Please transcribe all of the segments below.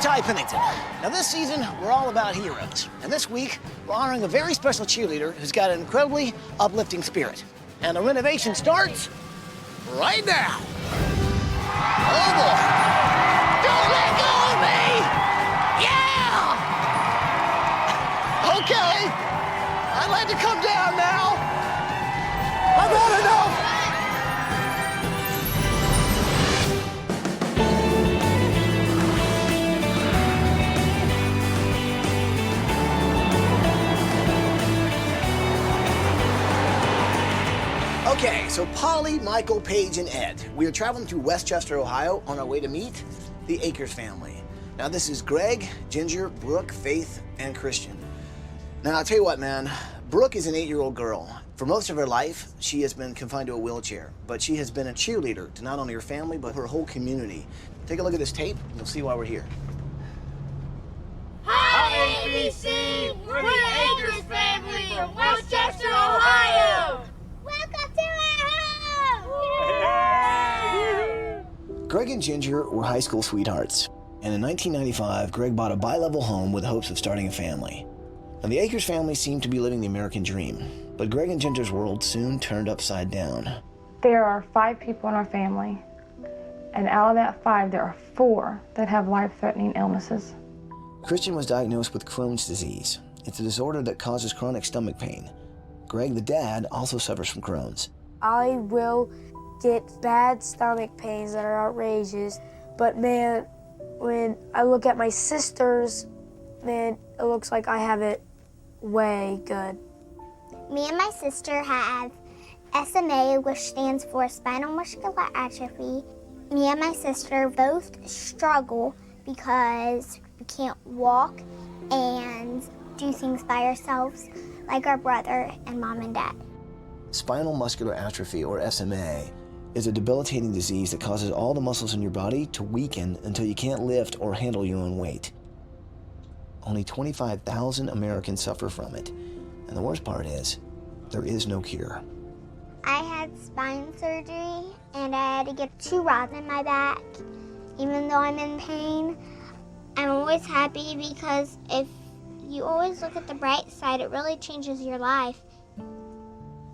Ty Pennington. Now this season, we're all about heroes. And this week, we're honoring a very special cheerleader who's got an incredibly uplifting spirit. And the renovation starts right now. Oh boy. Don't let go of me! Yeah! Okay. I'd like to come down now. I've had enough. Okay, so Polly, Michael, Paige, and Ed. We are traveling through Westchester, Ohio on our way to meet the Akers family. Now this is Greg, Ginger, Brooke, Faith, and Christian. Now I'll tell you what, man, Brooke is an 8-year-old girl. For most of her life, she has been confined to a wheelchair, but she has been a cheerleader to not only her family, but her whole community. Take a look at this tape, and you'll see why we're here. Hi, ABC! We're the Akers family from Westchester, Ohio! Welcome to our home! Greg and Ginger were high school sweethearts, and in 1995, Greg bought a bi-level home with hopes of starting a family. Now, the Akers family seemed to be living the American dream, but Greg and Ginger's world soon turned upside down. There are 5 people in our family, and out of that 5, there are 4 that have life-threatening illnesses. Christian was diagnosed with Crohn's disease. It's a disorder that causes chronic stomach pain. Greg, the dad, also suffers from Crohn's. I will get bad stomach pains that are outrageous, but man, when I look at my sisters, man, it looks like I have it way good. Me and my sister have SMA, which stands for spinal muscular atrophy. Me and my sister both struggle because we can't walk and do things by ourselves like our brother and mom and dad. Spinal muscular atrophy, or SMA, is a debilitating disease that causes all the muscles in your body to weaken until you can't lift or handle your own weight. Only 25,000 Americans suffer from it, and the worst part is, there is no cure. I had spine surgery, and I had to get 2 rods in my back. Even though I'm in pain, I'm always happy because if you always look at the bright side, it really changes your life.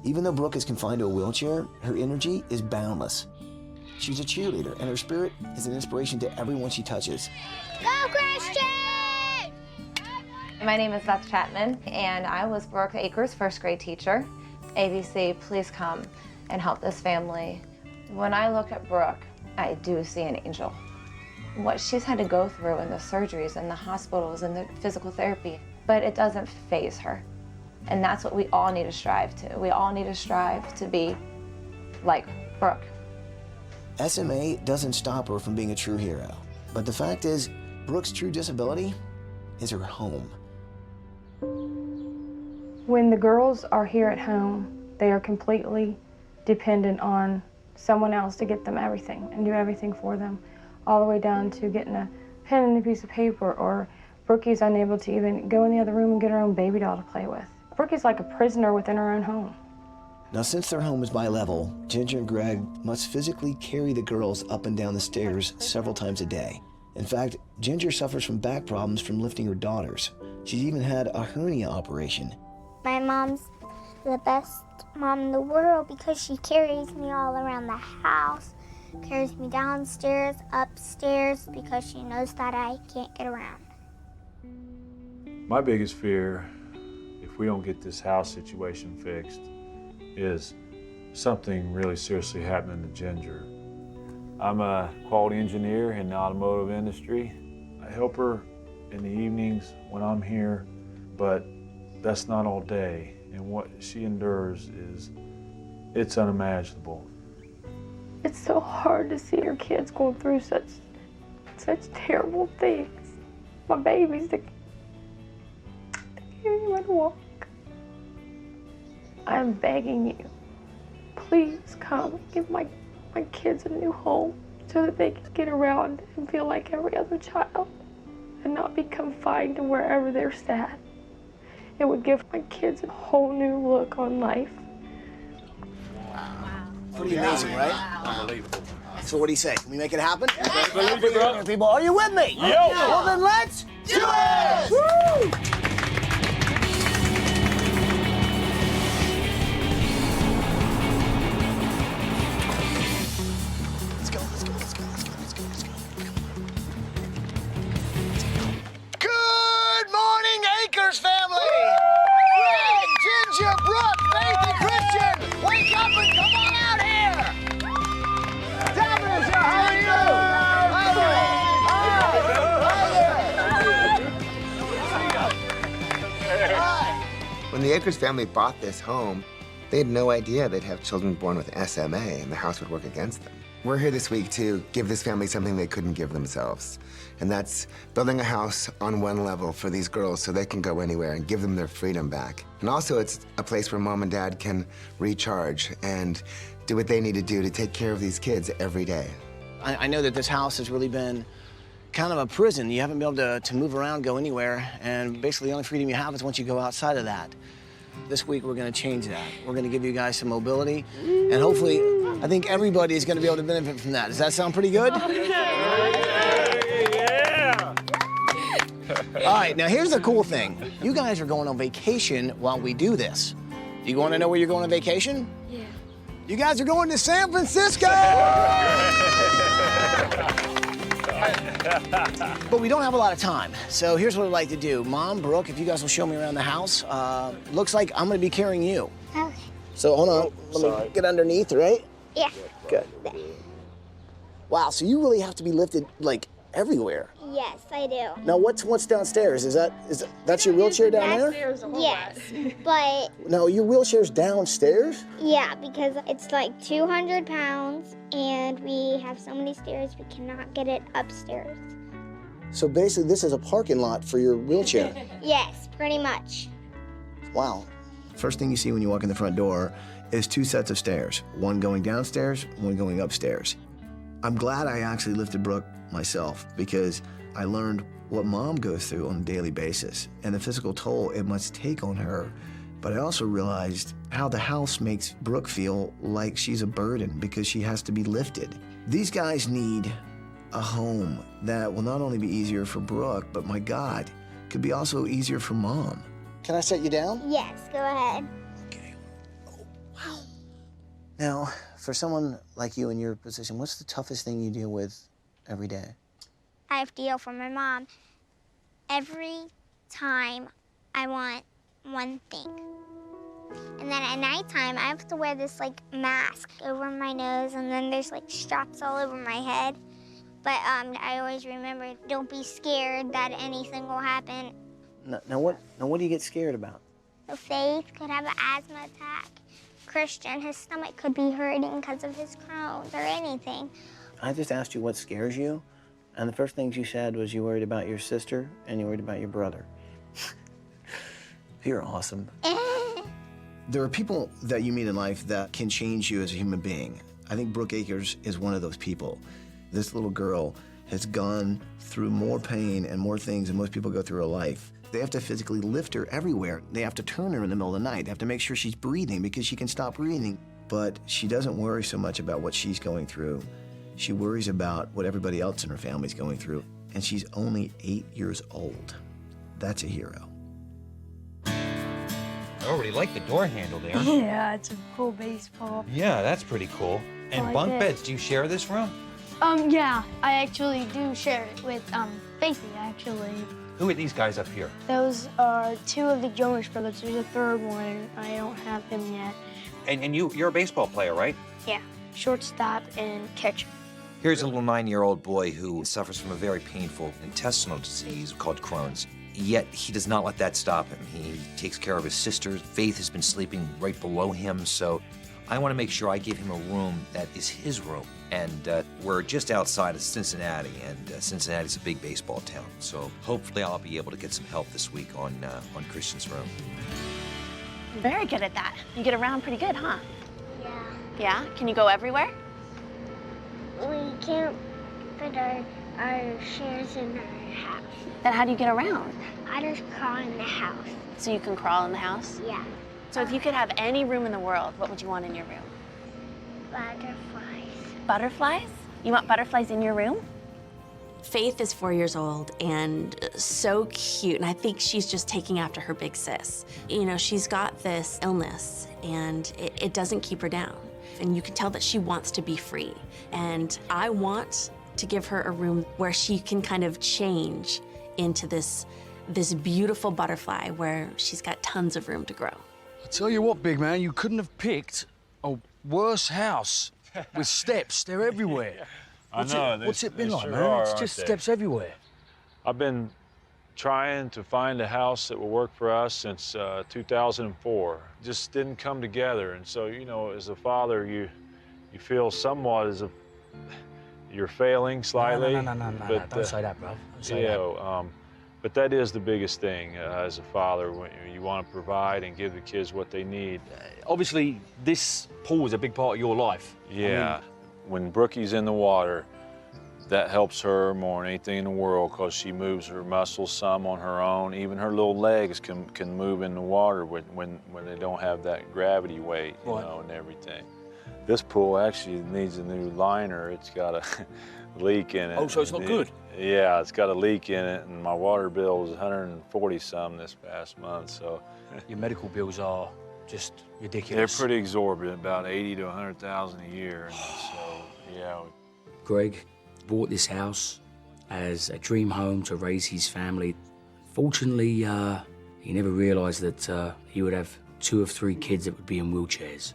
Even though Brooke is confined to a wheelchair, her energy is boundless. She's a cheerleader, and her spirit is an inspiration to everyone she touches. Go, Christian! My name is Beth Chapman, and I was Brooke Akers' first grade teacher. ABC, please come and help this family. When I look at Brooke, I do see an angel. What she's had to go through in the surgeries and the hospitals and the physical therapy, but it doesn't faze her. And that's what we all need to strive to. We all need to strive to be like Brooke. SMA doesn't stop her from being a true hero. But the fact is, Brooke's true disability is her home. When the girls are here at home, they are completely dependent on someone else to get them everything and do everything for them, all the way down to getting a pen and a piece of paper, or Brookie's unable to even go in the other room and get her own baby doll to play with. Brookie's like a prisoner within her own home. Now, since their home is bi-level, Ginger and Greg must physically carry the girls up and down the stairs several times a day. In fact, Ginger suffers from back problems from lifting her daughters. She's even had a hernia operation. My mom's the best mom in the world because she carries me all around the house, carries me downstairs, upstairs, because she knows that I can't get around. My biggest fear, if we don't get this house situation fixed, is something really seriously happening to Ginger. I'm a quality engineer in the automotive industry. I help her in the evenings when I'm here, but that's not all day. And what she endures it's unimaginable. It's so hard to see your kids going through such terrible things. My babies, they can't even walk. I'm begging you, please come and give my kids a new home so that they can get around and feel like every other child and not be confined to wherever they're at. It would give my kids a whole new look on life. Wow. Pretty amazing, right? Unbelievable. So what do you say? Can we make it happen? Believe it, bro. People, are you with me? Yo! Well, then let's do it! Woo! Let's go. Good morning, Acres family! Greg, Ginger, Brooke, Faith, and Christian! Wake up and come on out here! Davis, how are you? When the Akers family bought this home, they had no idea they'd have children born with SMA and the house would work against them. We're here this week to give this family something they couldn't give themselves. And that's building a house on one level for these girls so they can go anywhere and give them their freedom back. And also it's a place where mom and dad can recharge and do what they need to do to take care of these kids every day. I know that this house has really been kind of a prison. You haven't been able to move around, go anywhere, and basically the only freedom you have is once you go outside of that. This week, we're gonna change that. We're gonna give you guys some mobility, and hopefully, I think everybody is gonna be able to benefit from that. Does that sound pretty good? Yeah! All right, now here's the cool thing. You guys are going on vacation while we do this. Do you wanna know where you're going on vacation? Yeah. You guys are going to San Francisco! But we don't have a lot of time, so here's what I'd like to do. Mom, Brooke, if you guys will show me around the house, looks like I'm gonna be carrying you. Okay. So hold on, let me get underneath, right? Yeah. Good. Wow, so you really have to be lifted, like, everywhere. Yes, I do. Now, what's downstairs? That's your wheelchair down there? Yes, but No, your wheelchair's downstairs? yeah, because it's like 200 pounds and we have so many stairs we cannot get it upstairs. So basically, this is a parking lot for your wheelchair. Yes, pretty much. Wow. First thing you see when you walk in the front door is two sets of stairs, one going downstairs, one going upstairs. I'm glad I actually lifted Brooke myself because I learned what mom goes through on a daily basis and the physical toll it must take on her. But I also realized how the house makes Brooke feel like she's a burden because she has to be lifted. These guys need a home that will not only be easier for Brooke, but my God, could be also easier for mom. Can I set you down? Yes, go ahead. Okay. Oh, wow. Now, for someone like you in your position, what's the toughest thing you deal with every day? I have to yell for my mom every time I want one thing. And then at nighttime, I have to wear this like mask over my nose, and then there's like straps all over my head. But I always remember, don't be scared that anything will happen. Now what do you get scared about? So Faith could have an asthma attack. Christian, his stomach could be hurting because of his Crohn's or anything. I just asked you what scares you, and the first things you said was you worried about your sister and you worried about your brother. You're awesome. There are people that you meet in life that can change you as a human being. I think Brooke Akers is one of those people. This little girl has gone through more pain and more things than most people go through in life. They have to physically lift her everywhere. They have to turn her in the middle of the night. They have to make sure she's breathing because she can stop breathing. But she doesn't worry so much about what she's going through. She worries about what everybody else in her family's going through. And she's only 8 years old. That's a hero. I already like the door handle there. Yeah, it's a cool baseball. Yeah, that's pretty cool. And like bunk it. beds, do you share this room? Yeah, I actually do share it with, Faithy, actually. Who are these guys up here? Those are two of the Jonas brothers. There's a third one. I don't have him yet. And you're a baseball player, right? Yeah, shortstop and catcher. Here's a little 9-year-old boy who suffers from a very painful intestinal disease called Crohn's. Yet he does not let that stop him. He takes care of his sister. Faith has been sleeping right below him, so I want to make sure I give him a room that is his room. And we're just outside of Cincinnati, and Cincinnati's a big baseball town. So hopefully I'll be able to get some help this week on Christian's room. Very good at that. You get around pretty good, huh? Yeah. Yeah? Can you go everywhere? We can't put our shares in our house. Then how do you get around? I just crawl in the house. So you can crawl in the house? Yeah. So if you could have any room in the world, what would you want in your room? Butterflies. Butterflies? You want butterflies in your room? Faith is 4 years old and so cute, and I think she's just taking after her big sis. You know, she's got this illness, and it doesn't keep her down. And you can tell that she wants to be free. And I want to give her a room where she can kind of change into this beautiful butterfly where she's got tons of room to grow. I tell you what, big man, you couldn't have picked a worse house with steps. They're everywhere. What's it been like, man? It's just steps everywhere. I've been trying to find a house that will work for us since 2004. Just didn't come together. And so, you know, as a father, you feel somewhat as if you're failing slightly. No, don't say that, bro. Don't say that. But that is the biggest thing as a father, when you want to provide and give the kids what they need. Obviously, this pool is a big part of your life. Yeah. When Brookie's in the water, that helps her more than anything in the world because she moves her muscles some on her own. Even her little legs can move in the water when they don't have that gravity weight, you know, and everything. This pool actually needs a new liner. It's got a leak in it. Oh, so it's not good? Yeah, it's got a leak in it, and my water bill was 140 some this past month, so. Your medical bills are just ridiculous. They're pretty exorbitant, about 80 to 100,000 a year. So, yeah. Greg bought this house as a dream home to raise his family. Fortunately, he never realized that he would have 2 of 3 kids that would be in wheelchairs.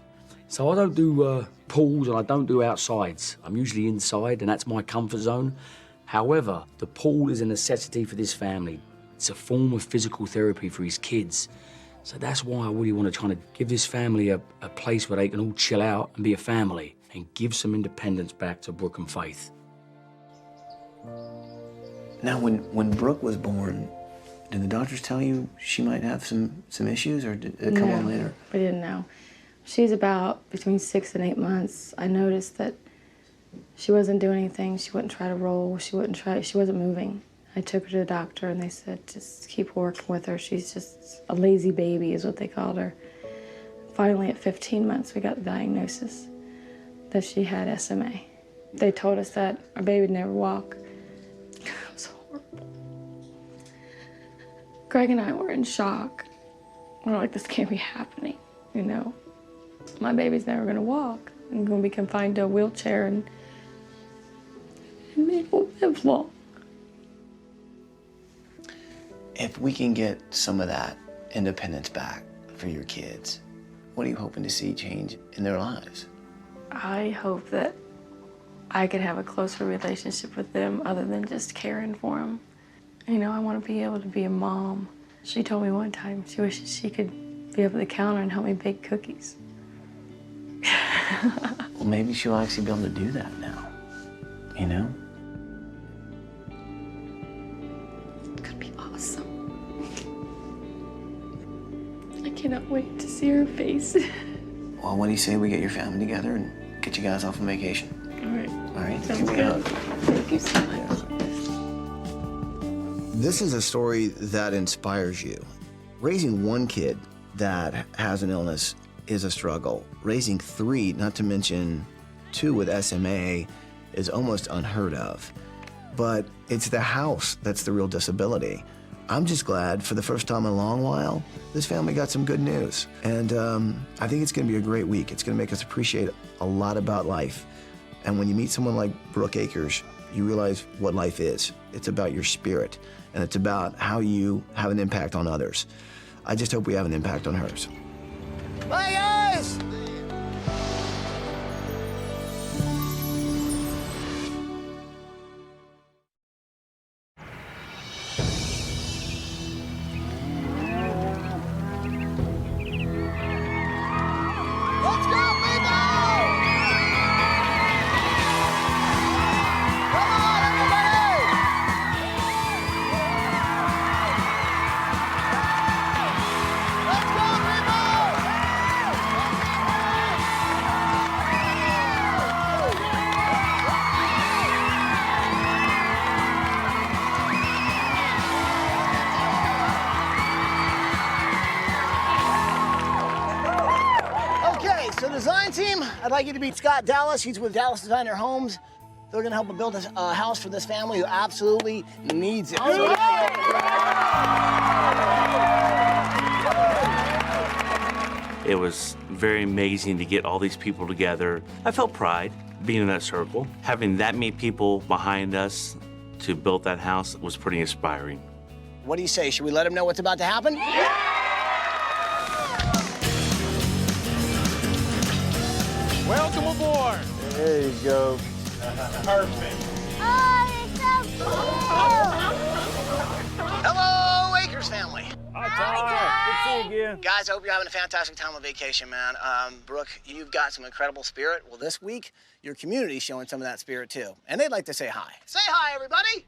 So I don't do pools and I don't do outsides. I'm usually inside, and that's my comfort zone. However, the pool is a necessity for this family. It's a form of physical therapy for his kids. So that's why I really want to try to give this family a place where they can all chill out and be a family and give some independence back to Brooke and Faith. Now, when Brooke was born, did the doctors tell you she might have some issues, or did it come on later? We didn't know. She's about between 6 and 8 months. I noticed that she wasn't doing anything. She wouldn't try to roll. She wasn't moving. I took her to the doctor, and they said, just keep working with her. She's just a lazy baby is what they called her. Finally, at 15 months, we got the diagnosis that she had SMA. They told us that our baby would never walk. It was horrible. Greg and I were in shock. We're like, this can't be happening, you know? My baby's never gonna walk. I'm gonna be confined to a wheelchair and maybe won't live long. If we can get some of that independence back for your kids, what are you hoping to see change in their lives? I hope that I could have a closer relationship with them other than just caring for them. You know, I want to be able to be a mom. She told me one time she wishes she could be up at the counter and help me bake cookies. Well, maybe she'll actually be able to do that now, you know? It's gonna be awesome. I cannot wait to see her face. Well, what do you say we get your family together and get you guys off on vacation? All right. All right, Sounds give me a good. hug. Thank you so much. This is a story that inspires you. Raising one kid that has an illness is a struggle. Raising 3, not to mention 2 with SMA, is almost unheard of. But it's the house that's the real disability. I'm just glad for the first time in a long while, this family got some good news. And I think it's gonna be a great week. It's gonna make us appreciate a lot about life. And when you meet someone like Brooke Akers, you realize what life is. It's about your spirit, and it's about how you have an impact on others. I just hope we have an impact on hers. Bye, guys! Let's go, people! Come on, everybody! Let's go, Okay, so design team, I'd like you to meet Scott Dallas. He's with Dallas Designer Homes. They're gonna help build a house for this family who absolutely needs it. It was very amazing to get all these people together. I felt pride being in that circle. Having that many people behind us to build that house was pretty inspiring. What do you say? Should we let them know what's about to happen? Welcome aboard. There you go. Perfect. Oh, it's so cool! Hello, Akers family. Hi, Ty. Good to see you again. Guys, I hope you're having a fantastic time on vacation, man. Brooke, you've got some incredible spirit. Well, this week, your community's showing some of that spirit, too. And they'd like to say hi. Say hi, everybody.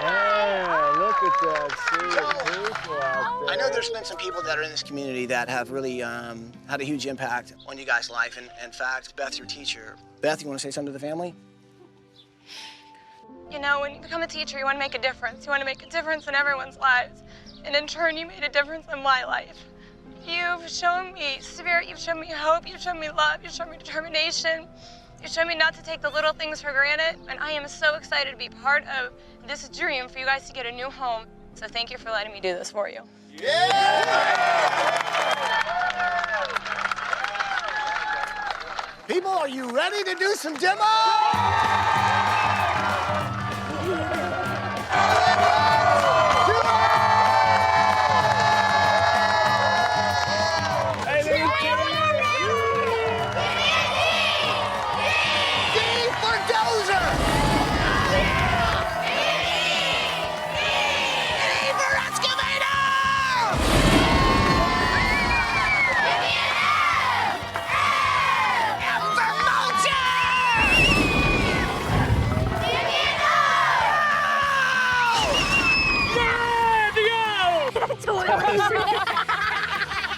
Yeah, look at that. See people out there. I know there's been some people that are in this community that have really had a huge impact on you guys' life. And in fact, Beth, your teacher. Beth, you want to say something to the family? You know, when you become a teacher, you want to make a difference. You want to make a difference in everyone's lives. And in turn, you made a difference in my life. You've shown me spirit, you've shown me hope, you've shown me love, you've shown me determination. You've shown me not to take the little things for granted. And I am so excited to be part of this dream for you guys to get a new home. So thank you for letting me do this for you. People, are you ready to do some demo?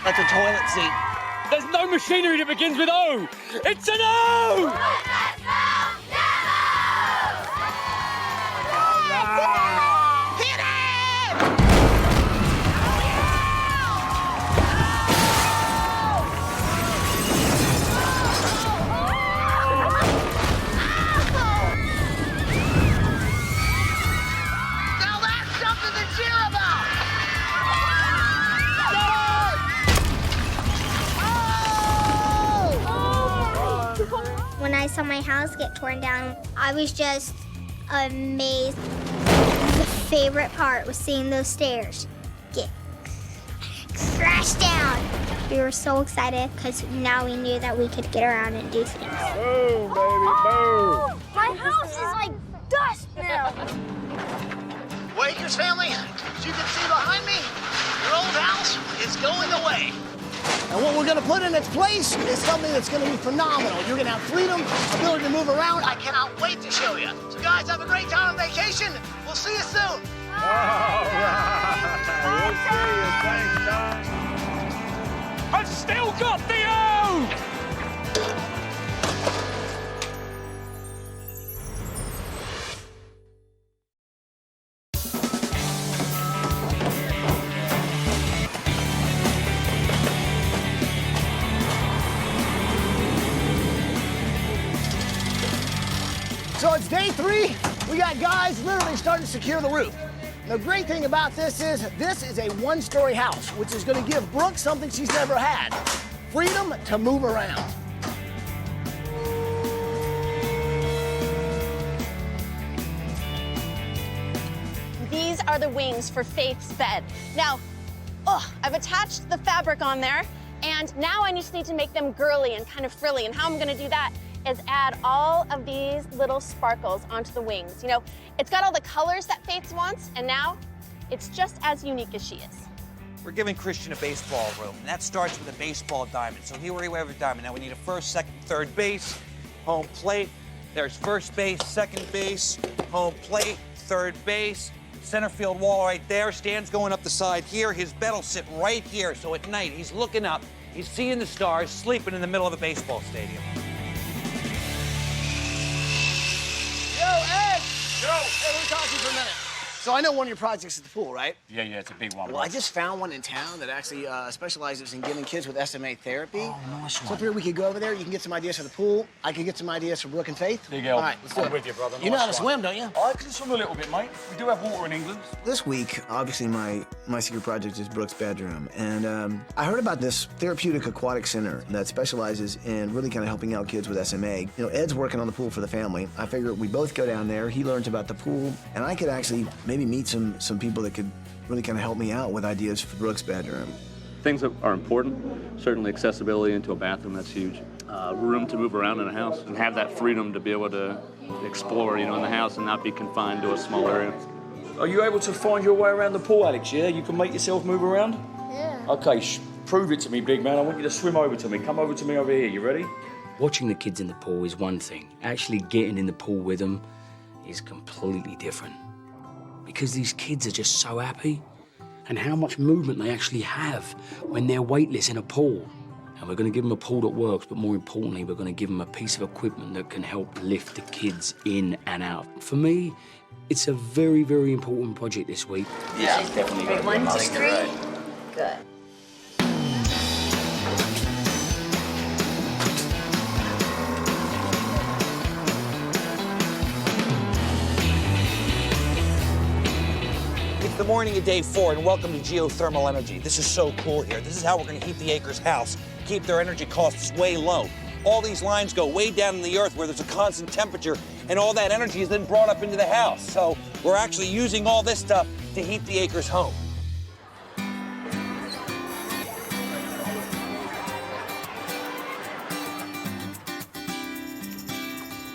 That's a toilet seat. There's no machinery that begins with O. It's an O! Hit it! Now that's something to cheer about! When I saw my house get torn down, I was just amazed. The favorite part was seeing those stairs get crashed down. We were so excited because now we knew that we could get around and do things. Boom, baby, boom. My house is like dust now. Wakers family, as you can see behind me, your old house is going away. And what we're gonna put in its place is something that's gonna be phenomenal. You're gonna have freedom, ability to move around. I cannot wait to show you. So guys, have a great time on vacation. We'll see you soon. All right. We'll see you. Thanks, Ty. I've still got the O! So it's day 3. We got guys literally starting to secure the roof. And the great thing about this is a one-story house, which is gonna give Brooke something she's never had. Freedom to move around. These are the wings for Faith's bed. Now, I've attached the fabric on there, and now I just need to make them girly and kind of frilly. And how I'm gonna do that is add all of these little sparkles onto the wings. You know, it's got all the colors that Faith wants, and now it's just as unique as she is. We're giving Christian a baseball room, and that starts with a baseball diamond. So here we have a diamond. Now we need a first, second, third base, home plate. There's first base, second base, home plate, third base, center field wall right there. Stan's going up the side here. His bed will sit right here. So at night, he's looking up, he's seeing the stars, sleeping in the middle of a baseball stadium. Yo, Ed! Yo! Hey, let me talk to you for a minute. So I know one of your projects is the pool, right? Yeah, it's a big one. Well, I just found one in town that actually specializes in giving kids with SMA therapy. Oh, nice one. So I figured we could go over there. You can get some ideas for the pool. I could get some ideas for Brooke and Faith. There you go. All right, let's do it. I'm with you, brother. You know how to Nice swim, one. don't you? I can swim a little bit, mate. We do have water in England. This week, obviously, my secret project is Brooke's bedroom. And I heard about this therapeutic aquatic center that specializes in really kind of helping out kids with SMA. You know, Ed's working on the pool for the family. I figured we both go down there. He learns about the pool, and I could actually maybe meet some people that could really kind of help me out with ideas for Brooke's bedroom. Things that are important, certainly accessibility into a bathroom, that's huge. Room to move around in a house and have that freedom to be able to explore, in the house and not be confined to a small area. Are you able to find your way around the pool, Alex, yeah? You can make yourself move around? Yeah. Okay, prove it to me, big man. I want you to swim over to me. Come over to me over here. You ready? Watching the kids in the pool is one thing. Actually getting in the pool with them is completely different. Because these kids are just so happy, and how much movement they actually have when they're weightless in a pool. And we're going to give them a pool that works, but more importantly, we're going to give them a piece of equipment that can help lift the kids in and out. For me, it's a very, very important project this week. Yeah, definitely. 1, 2, 3. Good. It's the morning of day 4, and welcome to geothermal energy. This is so cool here. This is how we're going to heat the Acres house, keep their energy costs way low. All these lines go way down in the earth where there's a constant temperature, and all that energy is then brought up into the house. So we're actually using all this stuff to heat the Acres home.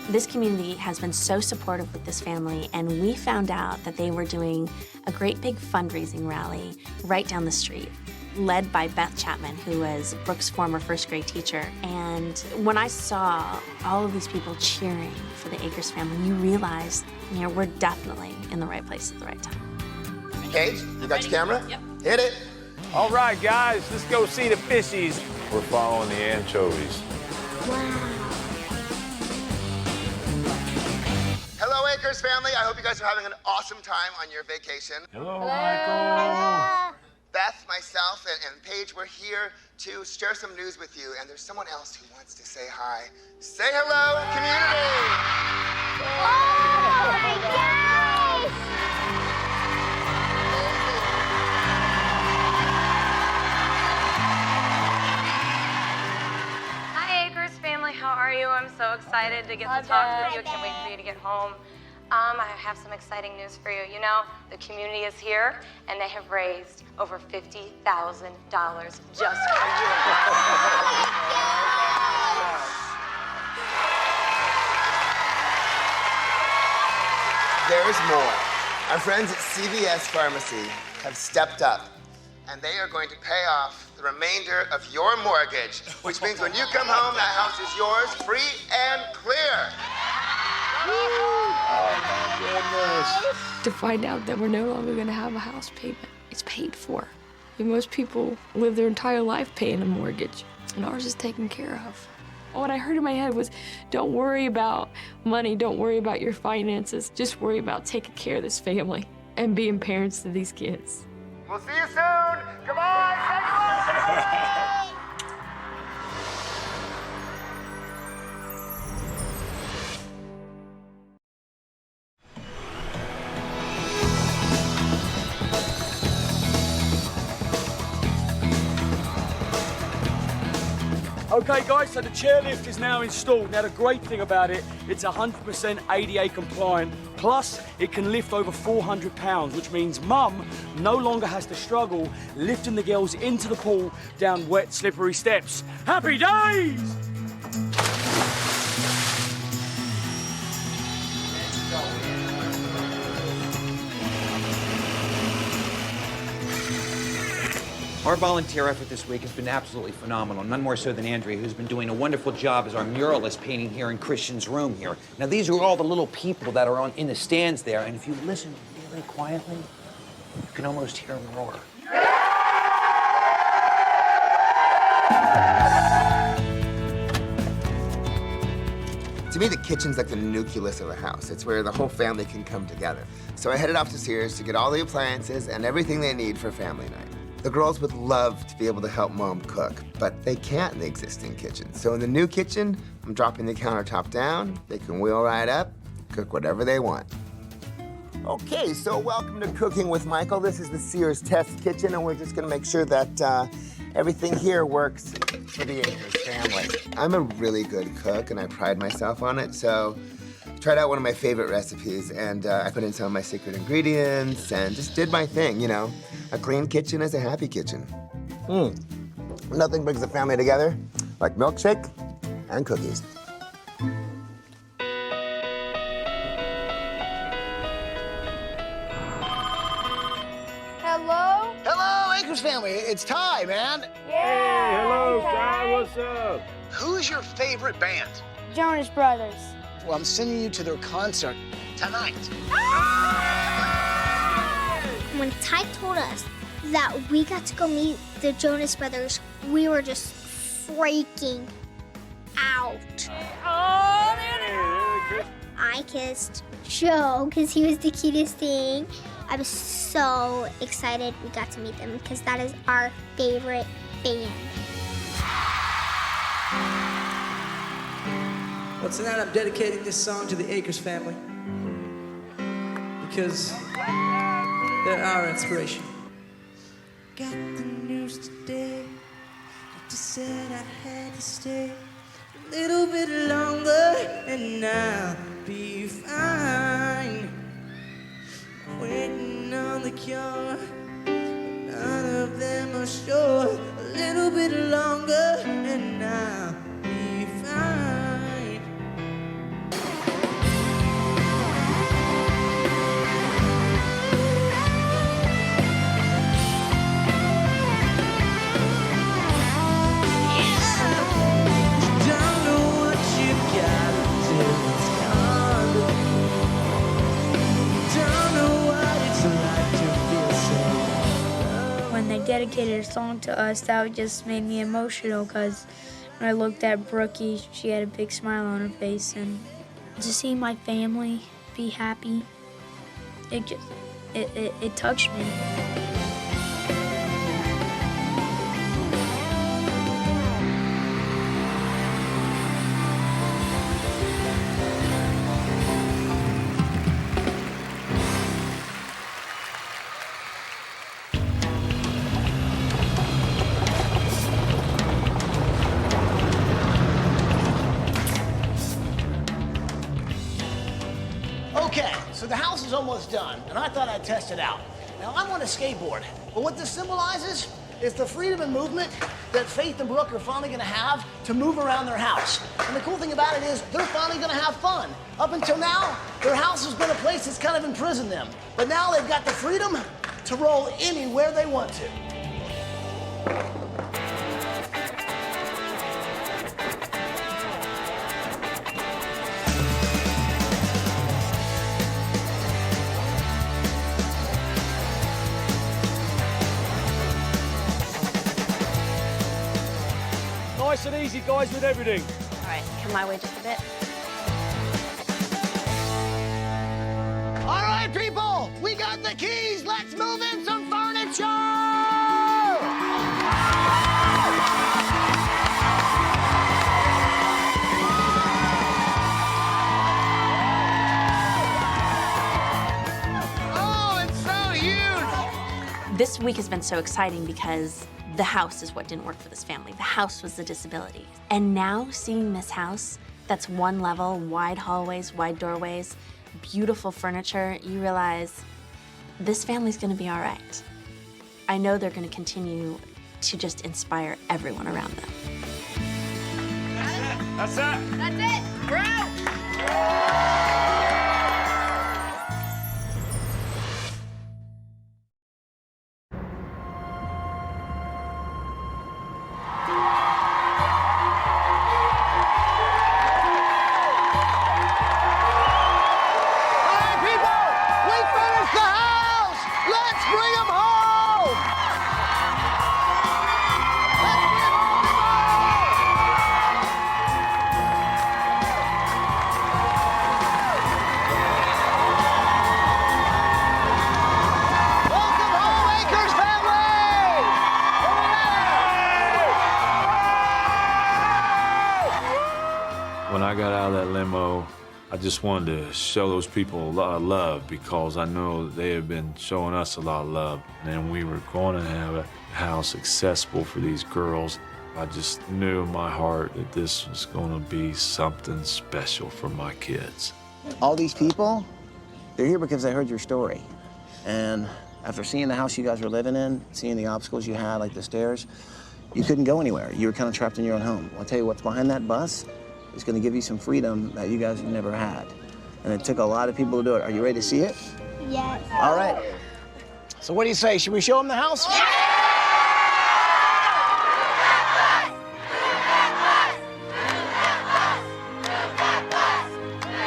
This community has been so supportive with this family, and we found out that they were doing a great big fundraising rally right down the street, led by Beth Chapman, who was Brooke's former first grade teacher. And when I saw all of these people cheering for the Acres family, you realize, we're definitely in the right place at the right time. Cage, you got your camera? Yep. Hit it. All right, guys, let's go see the fishies. We're following the anchovies. Hello, Acres family. I hope you guys are having an awesome time on your vacation. Hello, Michael. Beth, myself, and Paige, we're here to share some news with you, and there's someone else who wants to say hi. Say hello, community! Oh my gosh! Hi, Acres family. How are you? I'm so excited to get to talk with you. I can't wait for you to get home. I have some exciting news for you. The community is here, and they have raised over $50,000 just for you. There's more. Our friends at CVS Pharmacy have stepped up, and they are going to pay off the remainder of your mortgage, which means when you come home, that house is yours, free and clear. To find out that we're no longer going to have a house payment. It's paid for. Most people live their entire life paying a mortgage, and ours is taken care of. What I heard in my head was, don't worry about money, don't worry about your finances, just worry about taking care of this family and being parents to these kids. We'll see you soon. Come on, say hello. Okay, guys, so the chairlift is now installed. Now, the great thing about it, it's 100% ADA compliant. Plus, it can lift over 400 pounds, which means Mum no longer has to struggle lifting the girls into the pool down wet, slippery steps. Happy days! Our volunteer effort this week has been absolutely phenomenal, none more so than Andrea, who's been doing a wonderful job as our muralist painting here in Christian's room here. Now, these are all the little people that are in the stands there, and if you listen really quietly, you can almost hear them roar. To me, the kitchen's like the nucleus of the house. It's where the whole family can come together. So I headed off to Sears to get all the appliances and everything they need for family night. The girls would love to be able to help Mom cook, but they can't in the existing kitchen. So in the new kitchen, I'm dropping the countertop down. They can wheel right up, cook whatever they want. Okay, so welcome to Cooking with Michael. This is the Sears test kitchen, and we're just gonna make sure that everything here works for the Akers family. I'm a really good cook, and I pride myself on it, so I tried out one of my favorite recipes, and I put in some of my secret ingredients and just did my thing, you know. A clean kitchen is a happy kitchen. Nothing brings the family together like milkshake and cookies. Hello? Hello, Akers family. It's Ty, man. Yeah. Hey, hello, Ty. What's up? Who's your favorite band? Jonas Brothers. Well, I'm sending you to their concert tonight. When Ty told us that we got to go meet the Jonas Brothers, we were just freaking out. Oh, there it is. I kissed Joe because he was the cutest thing. I was so excited we got to meet them because that is our favorite band. Well, tonight I'm dedicating this song to the Akers family because they're our inspiration. Got the news today. Doctor said I had to stay a little bit longer and I'll be fine. Waiting on the cure, but none of them are sure. A little bit longer and I'll be fine. When they dedicated a song to us, that just made me emotional because when I looked at Brookie, she had a big smile on her face, and to see my family be happy, it touched me. Okay, so the house is almost done, and I thought I'd test it out. Now, I'm on a skateboard, but what this symbolizes is the freedom and movement that Faith and Brooke are finally gonna have to move around their house. And the cool thing about it is they're finally gonna have fun. Up until now, their house has been a place that's kind of imprisoned them. But now they've got the freedom to roll anywhere they want to. Nice and easy, guys, with everything. All right, come my way just a bit. All right, people, we got the keys. Let's move in some furniture. Oh, it's so huge. This week has been so exciting because the house is what didn't work for this family. The house was the disability. And now seeing this house that's one level, wide hallways, wide doorways, beautiful furniture, you realize this family's gonna be all right. I know they're gonna continue to just inspire everyone around them. That's it. That's it. We're out. When I got out of that limo, I just wanted to show those people a lot of love because I know that they have been showing us a lot of love. And we were going to have a house accessible for these girls. I just knew in my heart that this was going to be something special for my kids. All these people, they're here because they heard your story. And after seeing the house you guys were living in, seeing the obstacles you had, like the stairs, you couldn't go anywhere. You were kind of trapped in your own home. I'll tell you what's behind that bus is going to give you some freedom that you guys have never had. And it took a lot of people to do it. Are you ready to see it? Yes. All right. So what do you say? Should we show them the house? Yeah!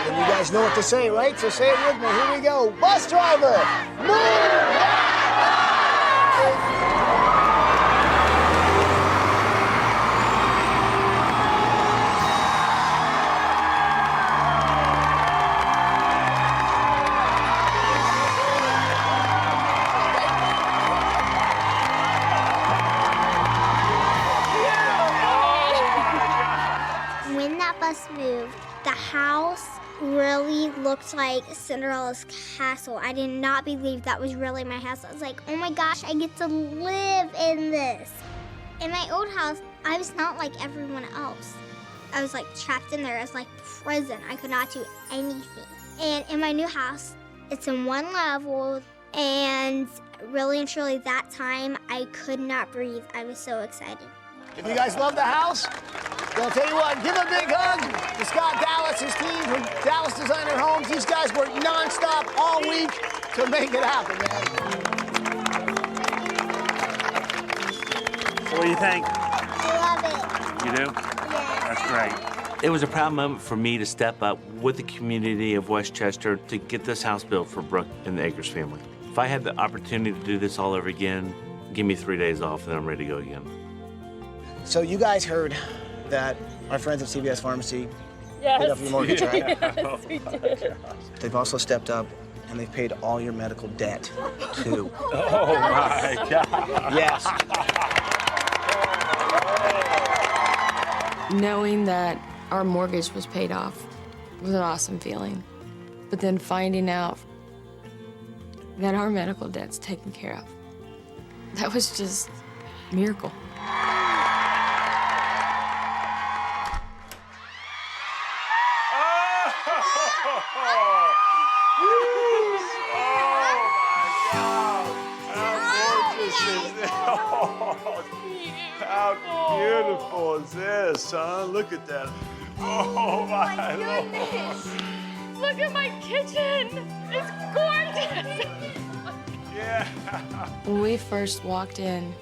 And you guys know what to say, right? So say it with me. Here we go. Bus driver, move! Moved. The house really looked like Cinderella's castle. I did not believe that was really my house. I was like, oh my gosh, I get to live in this. In my old house, I was not like everyone else. I was like trapped in there as like prison. I could not do anything. And in my new house, it's in one level, and really and truly that time, I could not breathe. I was so excited. If you guys love the house, well, I'll tell you what, give a big hug to Scott Dallas, his team from Dallas Designer Homes. These guys work nonstop all week to make it happen, man. So what do you think? I love it. You do? Yeah. That's great. It was a proud moment for me to step up with the community of Westchester to get this house built for Brooke and the Akers family. If I had the opportunity to do this all over again, give me 3 days off and then I'm ready to go again. So you guys heard that our friends at CVS Pharmacy paid up your mortgage, right? Yes, we did. They've also stepped up and they've paid all your medical debt, too. Oh, my God. Yes. Knowing that our mortgage was paid off was an awesome feeling. But then finding out that our medical debt's taken care of, that was just a miracle. How beautiful is this, son? Look at that. Oh, my Lord. Look at my kitchen. It's gorgeous. Yeah. When we first walked in,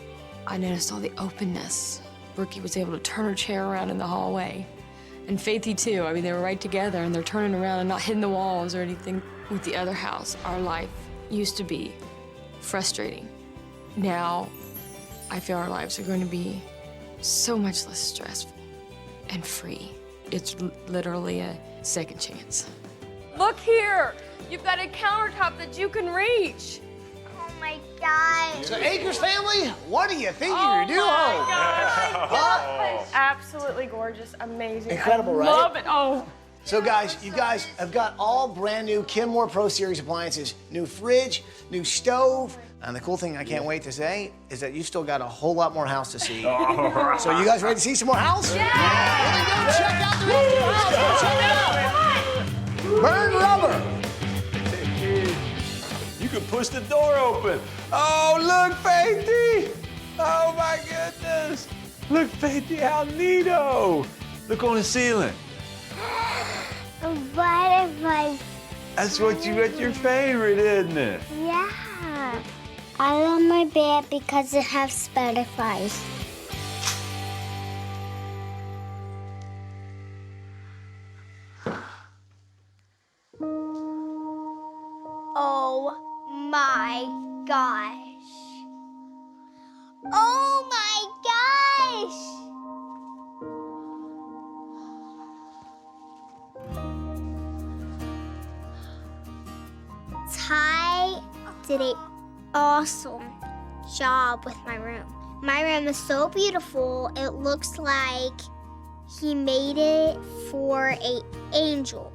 I noticed all the openness. Brookie was able to turn her chair around in the hallway. And Faithy, too. I mean, they were right together, and they're turning around and not hitting the walls or anything. With the other house, our life used to be frustrating. Now, I feel our lives are going to be so much less stressful and free. It's literally a second chance. Look here. You've got a countertop that you can reach. Oh my gosh. So Akers family, what do you think of Oh your new home? Gosh. Absolutely gorgeous, amazing. Incredible, I right? love it. Oh. So guys, you guys have got all brand new Kenmore Pro Series appliances. New fridge, new stove. And the cool thing I can't wait to say is that you still got a whole lot more house to see. So you guys ready to see some more house? Yeah! Well, then go check out the rest of the house. Check it out. Burn rubber. You can push the door open. Oh, look, Faithy. Oh, my goodness. Look, Faithy, how neato. Look on the ceiling. Butterflies. That's what your favorite, isn't it? Yeah. I love my bed because it has butterflies. Oh my gosh. Oh my gosh. Ty did an awesome job with my room. My room is so beautiful. It looks like he made it for an angel.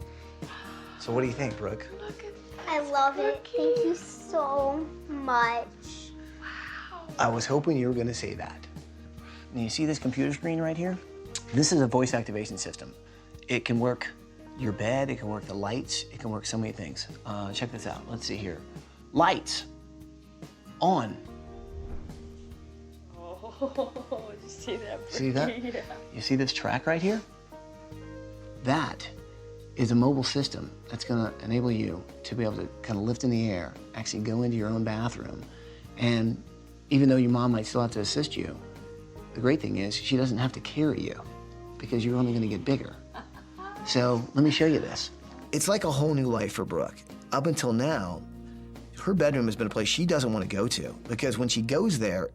So what do you think, Brooke? I love it. Thank you so much. I was hoping you were going to say that. And you see this computer screen right here? This is a voice activation system. It can work your bed, it can work the lights, it can work so many things. Check this out. Let's see here. Lights on. Oh, did you see that? See that? Yeah. You see this track right here? That is a mobile system that's gonna enable you to be able to kind of lift in the air, actually go into your own bathroom. And even though your mom might still have to assist you, the great thing is she doesn't have to carry you because you're only gonna get bigger. So let me show you this. It's like a whole new life for Brooke. Up until now, her bedroom has been a place she doesn't want to go to because when she goes there,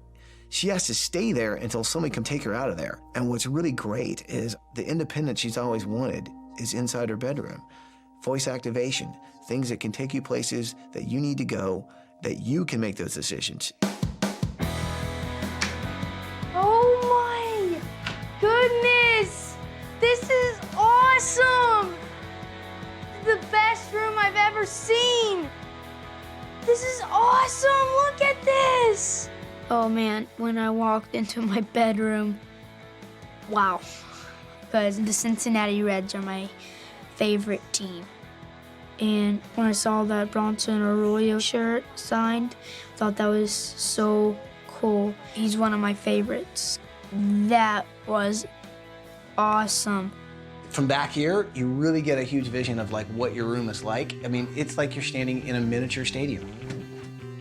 she has to stay there until somebody can take her out of there. And what's really great is the independence she's always wanted is inside her bedroom. Voice activation, things that can take you places that you need to go, that you can make those decisions. Oh my goodness! This is awesome! The best room I've ever seen! This is awesome! Look at this! Oh man, when I walked into my bedroom, wow. Because the Cincinnati Reds are my favorite team. And when I saw that Bronson Arroyo shirt signed, I thought that was so cool. He's one of my favorites. That was awesome. From back here, you really get a huge vision of like what your room is like. I mean, it's like you're standing in a miniature stadium.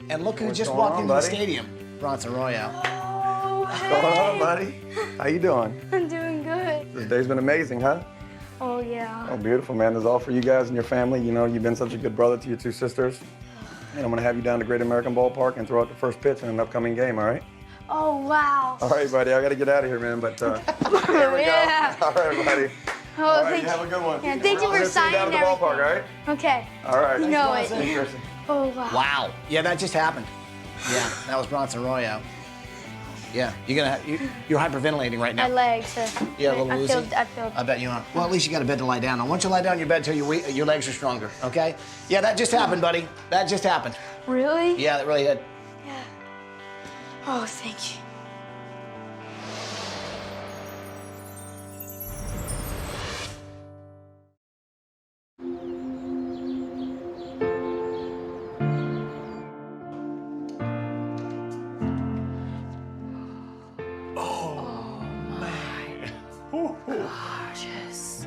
And look who just walked into the stadium. Bronson Arroyo. Oh, What's going on, buddy? How you doing? I'm doing good. This day's been amazing, huh? Oh, yeah. Oh, beautiful, man. This is all for you guys and your family. You know, you've been such a good brother to your two sisters. And I'm going to have you down to Great American Ballpark and throw out the first pitch in an upcoming game, all right? Oh, wow. All right, buddy. I got to get out of here, man, but here we Yeah. go. All right, buddy. Oh, all right, thank you have a good one. Yeah, thank you We're for gonna see you down signing at the ballpark, everything. all right? Okay. All right. You know it. Thanks, Kristen. Oh, wow. Wow. Yeah, that just happened. Yeah, that was Bronson Arroyo. Yeah, you're hyperventilating right now. My legs. Yeah, a little woozy. I feel. I bet you are. Well, at least you got a bed to lie down on. Once you lie down in your bed till your legs are stronger, okay? Yeah, that just happened, buddy. That just happened. Really? Yeah, that really did. Yeah. Oh, thank you. Gorgeous.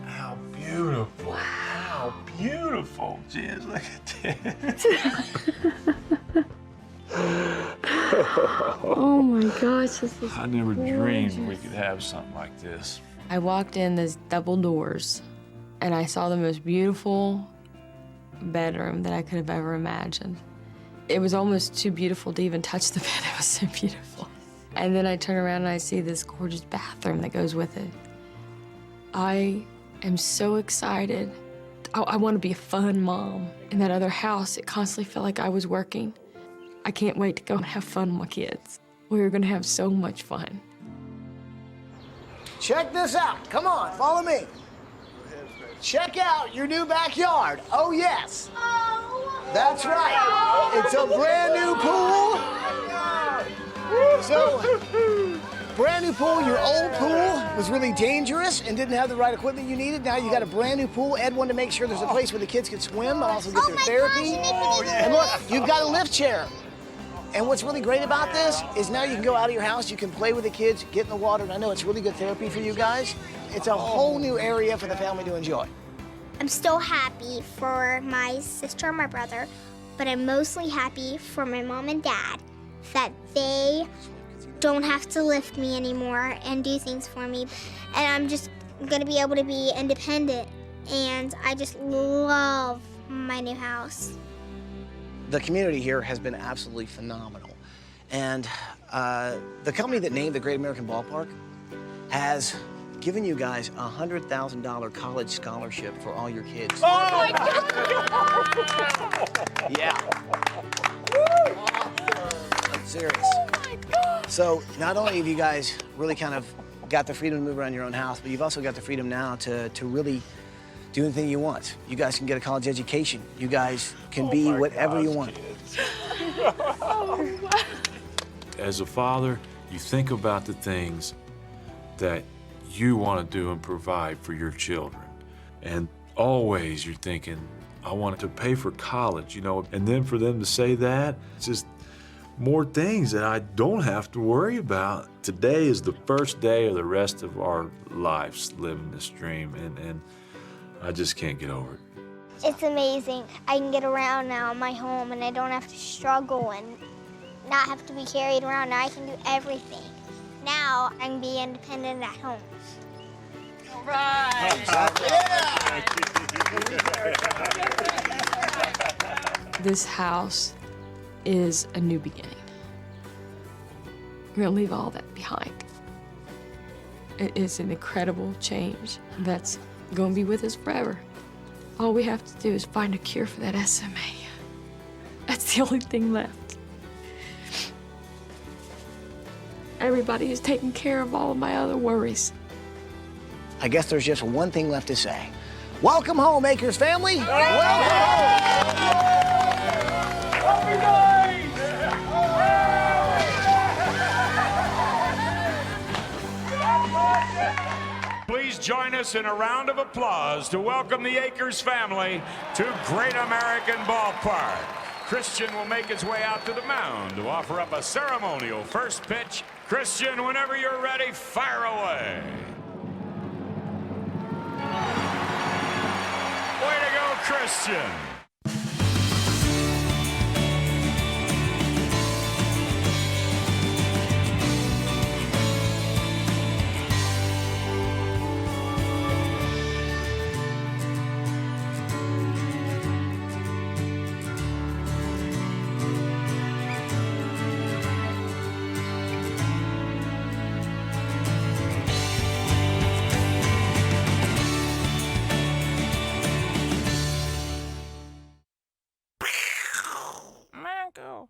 How beautiful. Wow. How beautiful. Jeez, look at this. Oh my gosh, this is I never dreamed we gorgeous. could have something like this. I walked in those double doors and I saw the most beautiful bedroom that I could have ever imagined. It was almost too beautiful to even touch the bed. It was so beautiful. And then I turn around and I see this gorgeous bathroom that goes with it. I am so excited. I want to be a fun mom. In that other house, it constantly felt like I was working. I can't wait to go and have fun with my kids. We're gonna have so much fun. Check this out. Come on, follow me. Check out your new backyard. Oh, yes. That's right. It's a brand new pool. So, brand new pool. Your old pool was really dangerous and didn't have the right equipment you needed. Now you got a brand new pool. Ed wanted to make sure there's a place where the kids could swim, but also get their therapy. And look, you've got a lift chair. And what's really great about this is now you can go out of your house, you can play with the kids, get in the water, and I know it's really good therapy for you guys. It's a whole new area for the family to enjoy. I'm still happy for my sister and my brother, but I'm mostly happy for my mom and dad that they don't have to lift me anymore and do things for me. And I'm just gonna be able to be independent. And I just love my new house. The community here has been absolutely phenomenal. And the company that named the Great American Ballpark has given you guys a $100,000 college scholarship for all your kids. Oh my God! Yeah. I'm serious. Oh my God! So not only have you guys really kind of got the freedom to move around your own house, but you've also got the freedom now to really do anything you want. You guys can get a college education. You guys can be whatever you want. As a father, you think about the things that you want to do and provide for your children. And always you're thinking, I wanted to pay for college, you know, and then for them to say that, it's just more things that I don't have to worry about. Today is the first day of the rest of our lives living this dream, and I just can't get over it. It's amazing. I can get around now in my home and I don't have to struggle and not have to be carried around. Now I can do everything. Now I can be independent at home. This house is a new beginning. We're gonna leave all that behind. It is an incredible change that's gonna be with us forever. All we have to do is find a cure for that SMA. That's the only thing left. Everybody is taking care of all of my other worries. I guess there's just one thing left to say. Welcome home, Acres family. Welcome home. Please join us in a round of applause to welcome the Akers family to Great American Ballpark. Christian will make his way out to the mound to offer up a ceremonial first pitch. Christian, whenever you're ready, fire away. Way to go, Christian. Mango.